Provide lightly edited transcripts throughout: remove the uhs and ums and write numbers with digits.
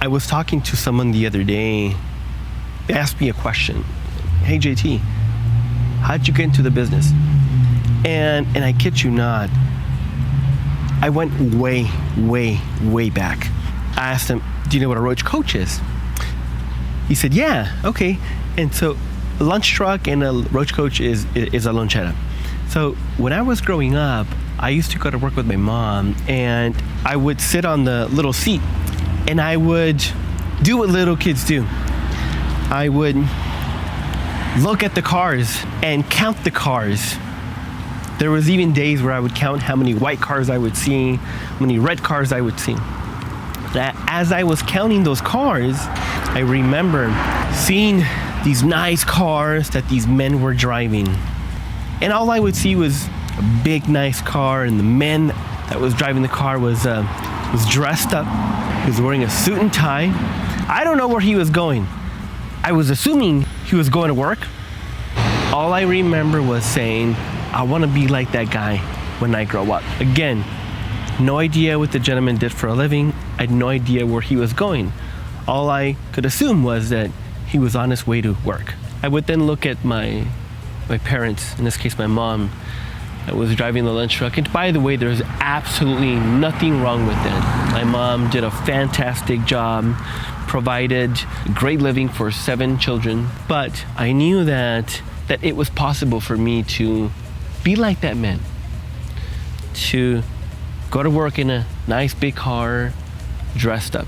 I was talking to someone the other day. They asked me a question. Hey, JT, how'd you get into the business? And I kid you not, I went way, way, way back. I asked him, do you know what a roach coach is? He said, yeah, okay. And so a lunch truck and a roach coach is a lonchera. So when I was growing up, I used to go to work with my mom, and I would sit on the little seat and I would do what little kids do. I would look at the cars and count the cars. There was even days where I would count how many white cars I would see, how many red cars I would see. As I was counting those cars, I remember seeing these nice cars that these men were driving. And all I would see was a big, nice car, and the man that was driving the car was dressed up. He was wearing a suit and tie. I don't know where he was going. I was assuming he was going to work. All I remember was saying, I want to be like that guy when I grow up. Again, no idea what the gentleman did for a living. I had no idea where he was going. All I could assume was that he was on his way to work. I would then look at my parents, in this case my mom, that was driving the lunch truck. And by the way, there's absolutely nothing wrong with that. My mom did a fantastic job, provided a great living for 7 children. But I knew that it was possible for me to be like that man, to go to work in a nice big car, dressed up.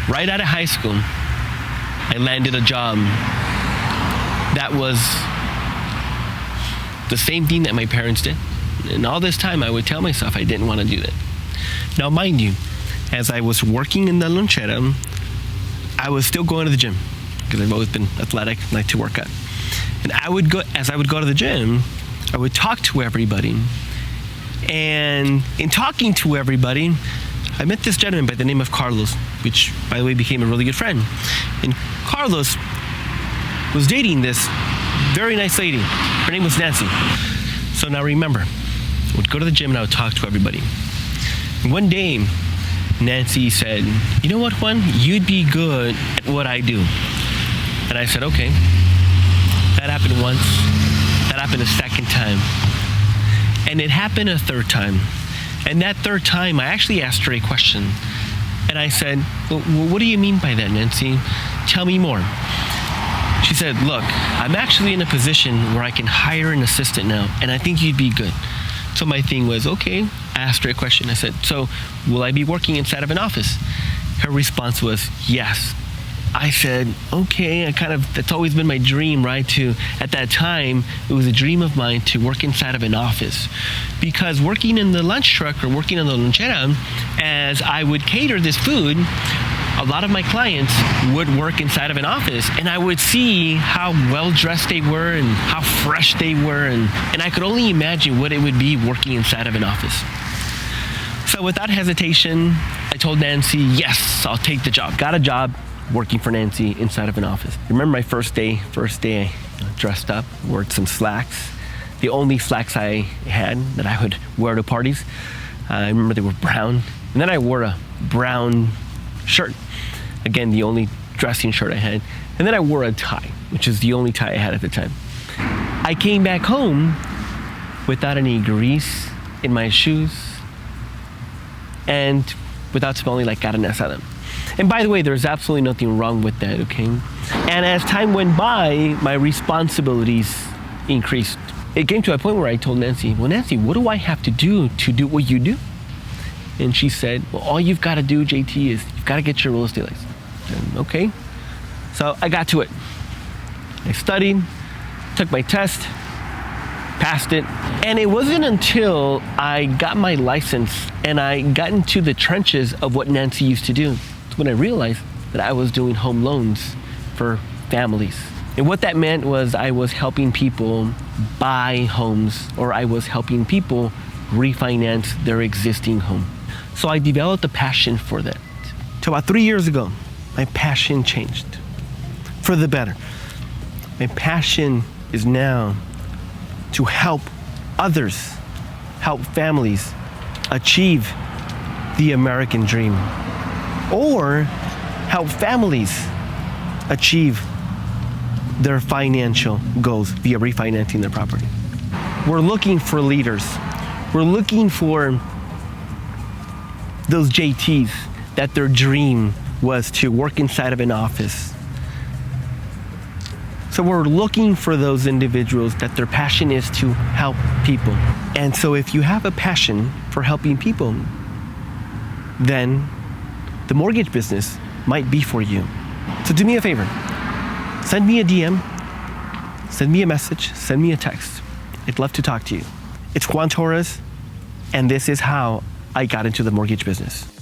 Right out of high school, I landed a job that was the same thing that my parents did. And all this time I would tell myself I didn't want to do that. Now mind you, as I was working in the lonchera, I was still going to the gym because I've always been athletic and like to work out. And as I would go to the gym, I would talk to everybody. And in talking to everybody, I met this gentleman by the name of Carlos, which by the way became a really good friend. And Carlos was dating this very nice lady. Her name was Nancy. So now remember, I would go to the gym and I would talk to everybody. And one day, Nancy said, you know what, Juan? You'd be good at what I do. And I said, okay. That happened once. That happened a second time. And it happened a third time. And that third time, I actually asked her a question. And I said, well, what do you mean by that, Nancy? Tell me more. She said, look, I'm actually in a position where I can hire an assistant now, and I think you'd be good. So my thing was, okay. I asked her a question. I said, so will I be working inside of an office? Her response was, yes. I said, okay, that's always been my dream, right? At that time, it was a dream of mine to work inside of an office. Because working in the lunch truck or working in the lonchera, as I would cater this food, a lot of my clients would work inside of an office, and I would see how well-dressed they were and how fresh they were, and I could only imagine what it would be working inside of an office. So without hesitation, I told Nancy, yes, I'll take the job. Got a job working for Nancy inside of an office. Remember my first day I dressed up, wore some slacks. The only slacks I had that I would wear to parties, I remember they were brown. And then I wore a brown shirt. Again, the only dressing shirt I had. And then I wore a tie, which is the only tie I had at the time. I came back home without any grease in my shoes and without smelling like carne asada. And by the way, there's absolutely nothing wrong with that, okay? And as time went by, my responsibilities increased. It came to a point where I told Nancy, well, Nancy, what do I have to do what you do? And she said, well, all you've got to do, JT, is you've got to get your real estate license. And, okay. So I got to it. I studied, took my test, passed it. And it wasn't until I got my license and I got into the trenches of what Nancy used to do when I realized that I was doing home loans for families. And what that meant was I was helping people buy homes, or I was helping people refinance their existing home. So I developed a passion for that. So about 3 years ago, my passion changed for the better. My passion is now to help others, help families achieve the American dream, or help families achieve their financial goals via refinancing their property. We're looking for leaders. We're looking for those JTs that their dream was to work inside of an office. So we're looking for those individuals that their passion is to help people. And so if you have a passion for helping people, then the mortgage business might be for you. So do me a favor, send me a DM, send me a message, send me a text. I'd love to talk to you. It's Juan Torres, and this is how I got into the mortgage business.